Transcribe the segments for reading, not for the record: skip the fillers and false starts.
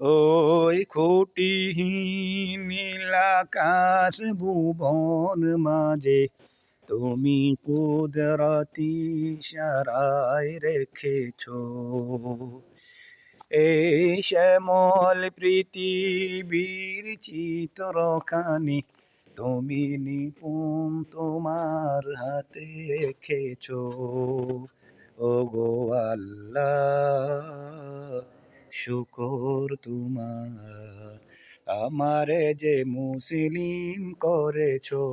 ওই খুঁটিহীন নীলাকাশ ভুবন মাঝে তুমি কুদরতি ইশারায় রেখেছো এই শ্যামল পৃথিবীর চিত্রখানি তুমি নিপুণ তোমার হাতে এঁকেছো ও গো আল্লাহ শুকর তোমার আমারে যে মুসলিম করেছো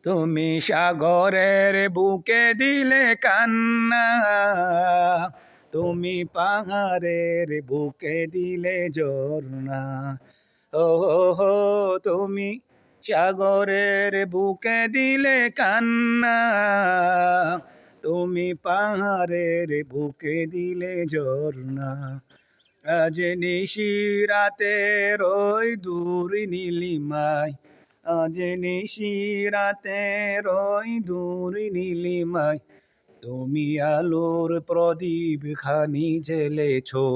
তুমি সাগরের বুকে দিলে কান্না তুমি পাহাড়ের বুকে দিলে ঝর্ণা ও হো তুমি সাগরের বুকে দিলে কান্না তুমি পাহাড়ের বুকে দিলে ঝর্ণা আজ নিশিরাতে রই দূর নীলিমায় আজ নিশিরাতে রই দূর নীলিমায় তুমি আলোর প্রদীপ খানি জ্বেলেছো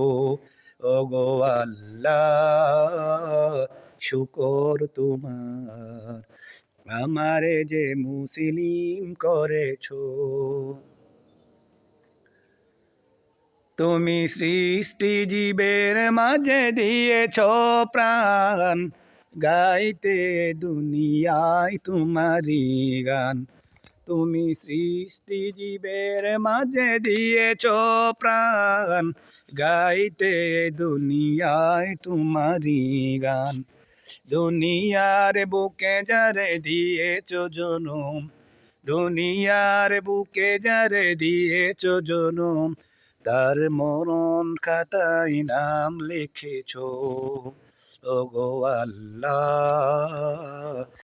ওগো আল্লাহ শুকর তোমার আমারে যে মুসলিম করেছো তুমি সৃষ্টি জীবের মাঝে দিয়েছ প্রাণ গাইতে দুনিয়ায় তোমারি গান তুমি সৃষ্টি জীবের মাঝে দিয়েছ প্রাণ গাইতে দুনিয়ায় তোমারি গান দুনিয়ার বুকে যারে দিয়েছ জনম দুনিয়ার বুকে যারে দিয়েছ জনম তার মরণ খাতায় নাম লিখেছ ওগো আল্লাহ